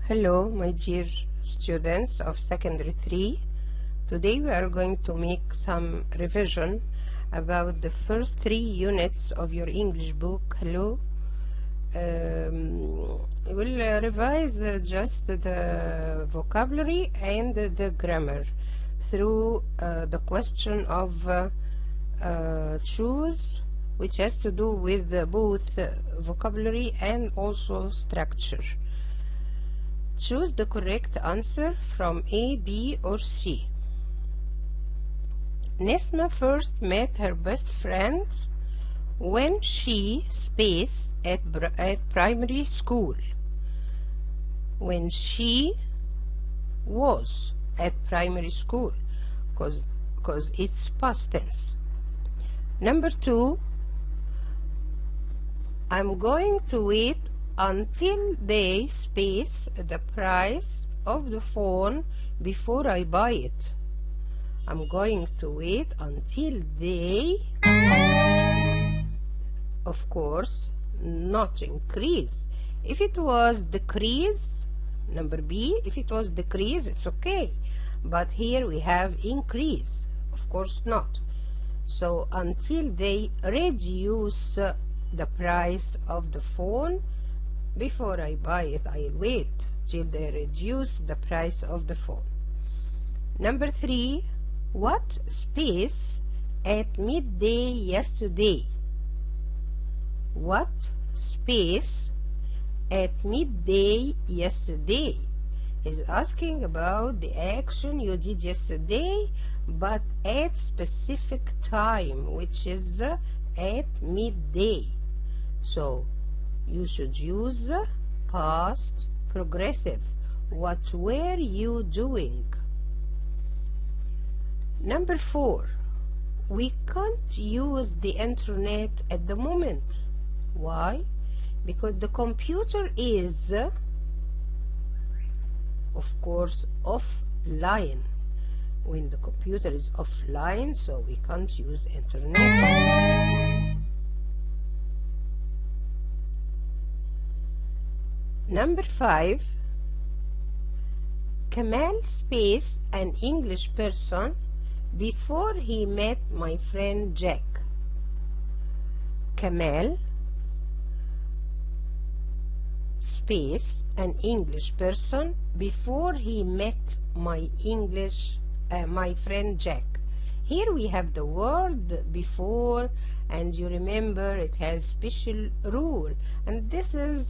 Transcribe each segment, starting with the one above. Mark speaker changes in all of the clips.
Speaker 1: Hello, my dear students of Secondary 3. Today we are going to make some revision about the first 3 units of your English book. Hello. We'll revise just the vocabulary and the grammar through the question of choose, which has to do with both vocabulary and also structure. Choose the correct answer from A, B, or C. Nesma first met her best friend when she at primary school. When she was at primary school, because it's past tense. Number 2, I'm going to wait until they the price of the phone before I buy it. I'm going to wait until they, of course, not increase. If it was decrease, number B, if it was decrease, it's okay. But here we have increase, of course not. So until they reduce the price of the phone, before I buy it, I'll wait till they reduce the price of the phone. Number 3, what space at midday yesterday? What space at midday yesterday? He's asking about the action you did yesterday, but at specific time, which is at midday. So you should use past progressive. What were you doing? Number 4, we can't use the internet at the moment. Why? Because the computer is, of course, offline. When the computer is offline, so we can't use internet. Number 5, Kamal space an English person before he met my friend Jack. Kamal space an English person before he met my friend Jack. Here we have the word before, and you remember it has special rule, and this is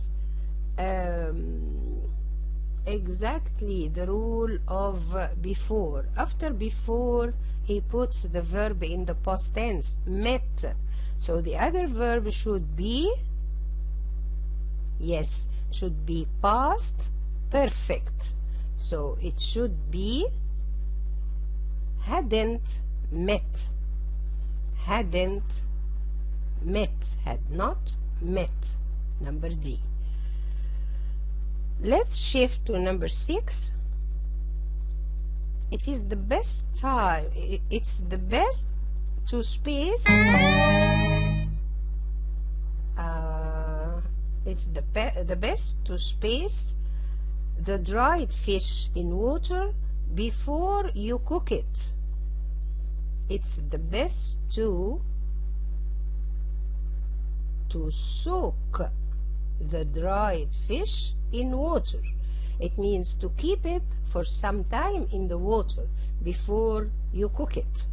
Speaker 1: exactly the rule of before. After before, he puts the verb in the past tense, met. So the other verb should be, yes, should be past perfect. So it should be hadn't met. Hadn't met. Had not met. Number D. Let's shift to number 6. It is the best time. It's the best to space. It's the best to space the dried fish in water before you cook it. It's the best to soak the dried fish in water. It means to keep it for some time in the water before you cook it.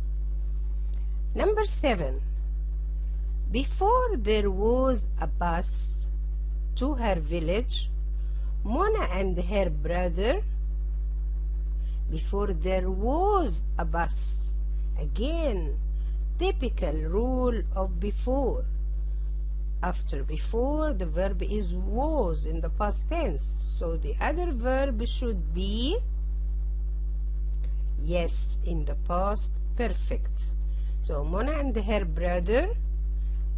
Speaker 1: Number 7, before there was a bus to her village, Mona and her brother, before there was a bus, again, typical rule of before. After before, the verb is was in the past tense. So the other verb should be, yes, in the past perfect. So Mona and her brother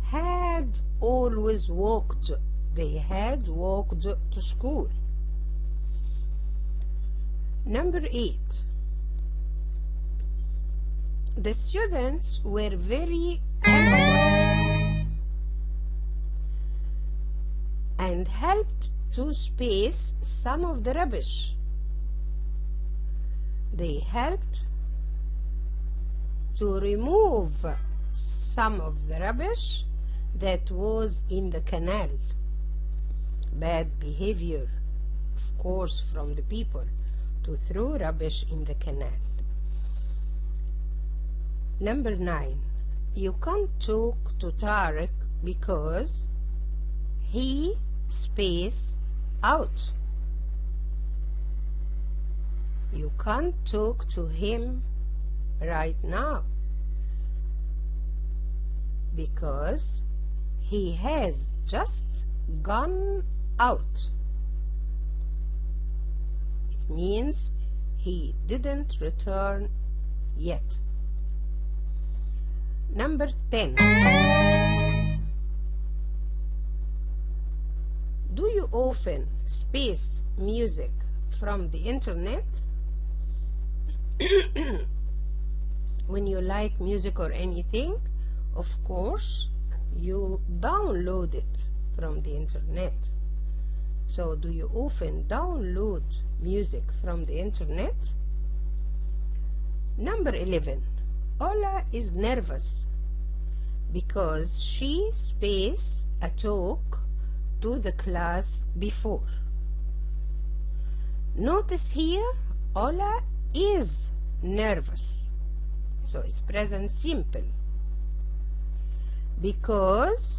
Speaker 1: had always walked. They had walked to school. Number 8. The students were very and helped to space some of the rubbish. They helped to remove some of the rubbish that was in the canal. Bad behavior, of course, from the people to throw rubbish in the canal. Number 9. You can't talk to Tariq because he space out. You can't talk to him right now because he has just gone out. It means he didn't return yet. Number 10. Do you often space music from the internet? When you like music or anything, of course, you download it from the internet. So, do you often download music from the internet? Number 11. Ola is nervous because she spaced a talk to the class before. Notice here, Ola is nervous. So it's present simple. Because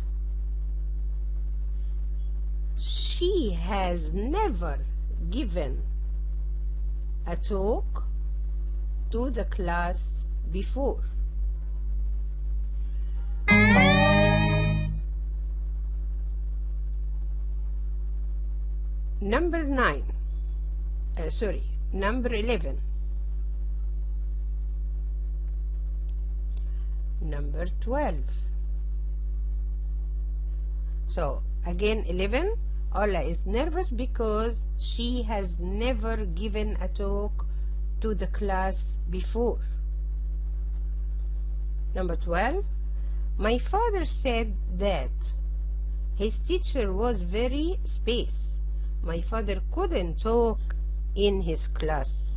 Speaker 1: she has never given a talk to the class before. Number 11. Number 12. So again 11, Ola is nervous because she has never given a talk to the class before. Number 12, my father said that his teacher was very space. My father couldn't talk in his class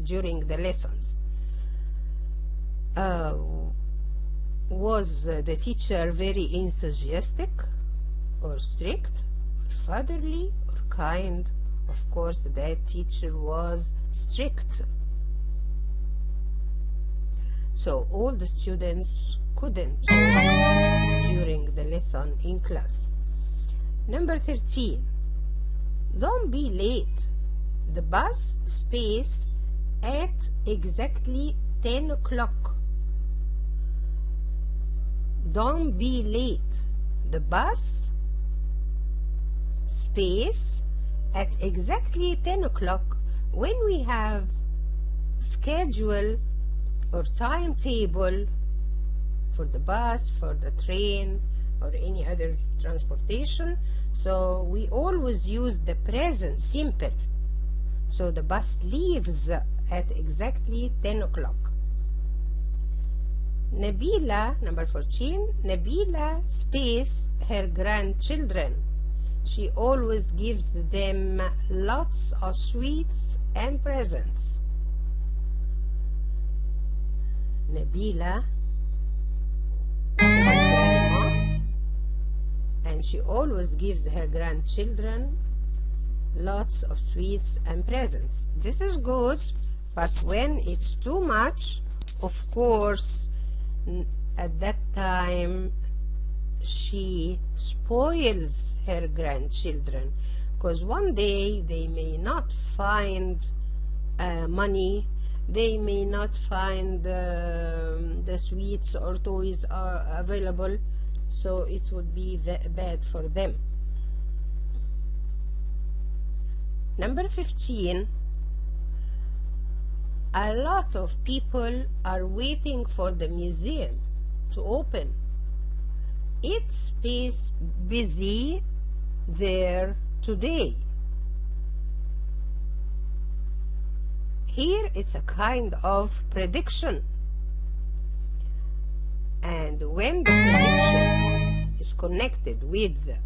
Speaker 1: during the lessons. Was the teacher very enthusiastic or strict or fatherly or kind? Of course, that teacher was strict. So all the students couldn't talk during the lesson in class. Number 13. Don't be late. The bus space at exactly 10 o'clock. Don't be late. The bus space at exactly 10 o'clock. When we have schedule or timetable for the bus, for the train, or any other transportation, so we always use the present simple. So the bus leaves at exactly 10 o'clock. Nabila, number 14, Nabila space her grandchildren. She always gives them lots of sweets and presents. Nabila is her grandma, and she always gives her grandchildren lots of sweets and presents. This is good, but when it's too much, of course, at that time she spoils her grandchildren, because one day they may not find money, they may not find the sweets or toys are available, so it would be bad for them. Number 15, a lot of people are waiting for the museum to open. It's busy there today. Here it's a kind of prediction. And when the prediction is connected with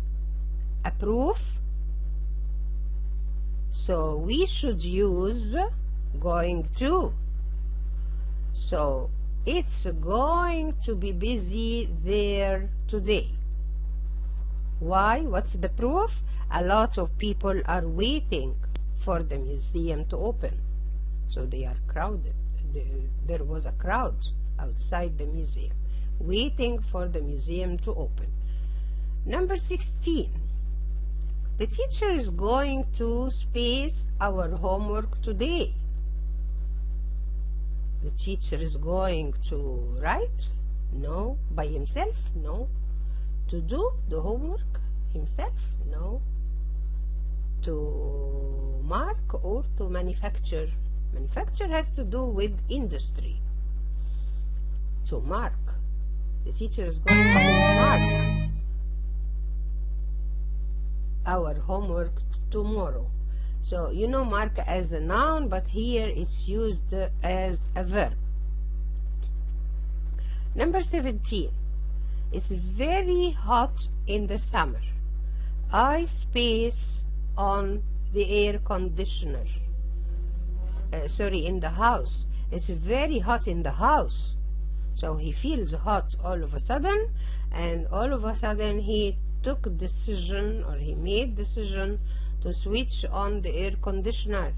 Speaker 1: a proof, so we should use going to. So it's going to be busy there today. Why? What's the proof? A lot of people are waiting for the museum to open. So they are crowded. There was a crowd outside the museum waiting for the museum to open. Number 16. The teacher is going to space our homework today. The teacher is going to write? No. By himself? No. To do the homework himself? No. To mark or to manufacture? Manufacture has to do with industry. To mark. The teacher is going to mark our homework tomorrow. So you know mark as a noun, but here it's used as a verb. Number 17. It's very hot in the summer. I space on the air conditioner. In the house. It's very hot in the house. So he feels hot all of a sudden, and all of a sudden he took a decision, or he made decision to switch on the air conditioner.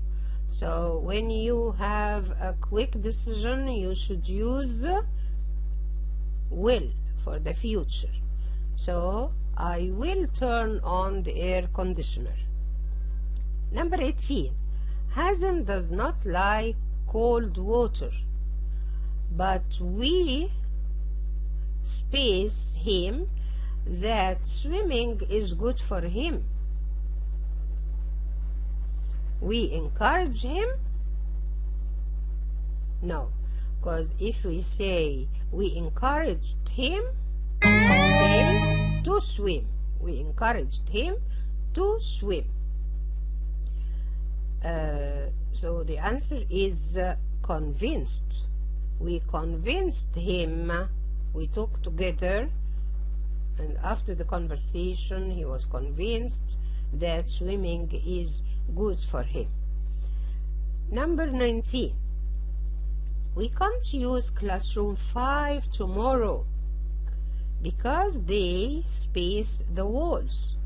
Speaker 1: So when you have a quick decision, you should use will for the future. So I will turn on the air conditioner. Number 18. Hazem does not like cold water, but we space him that swimming is good for him. We encourage him? No, because if we say we encouraged him, we say to swim. We encouraged him to swim. So the answer is convinced. We convinced him. We talked together, and after the conversation he was convinced that swimming is good for him. Number 19. We can't use classroom 5 tomorrow because they space the walls.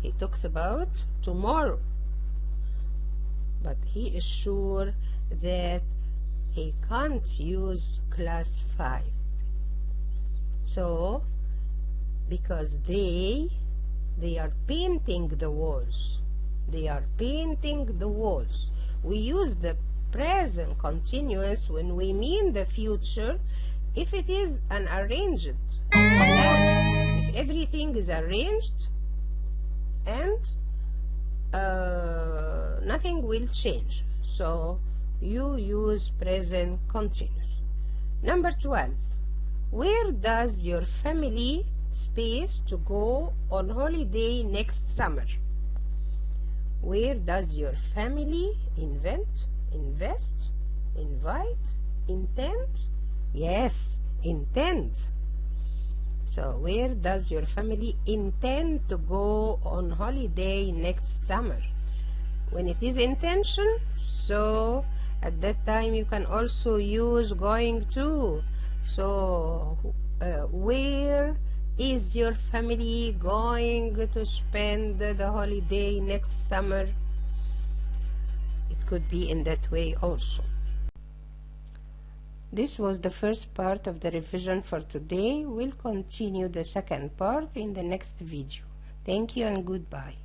Speaker 1: He talks about tomorrow, but he is sure that he can't use class 5. So because they are painting the walls. They are painting the walls. We use the present continuous when we mean the future if it is an arranged plan. If everything is arranged and nothing will change. So you use present continuous. Number 12. Where does your family space to go on holiday next summer? Where does your family invest, invite, intend? Yes, intend. So where does your family intend to go on holiday next summer? When it is intention, so at that time you can also use going to. So where is your family going to spend the holiday next summer? It could be in that way also. This was the first part of the revision for today. We'll continue the second part in the next video. Thank you and goodbye.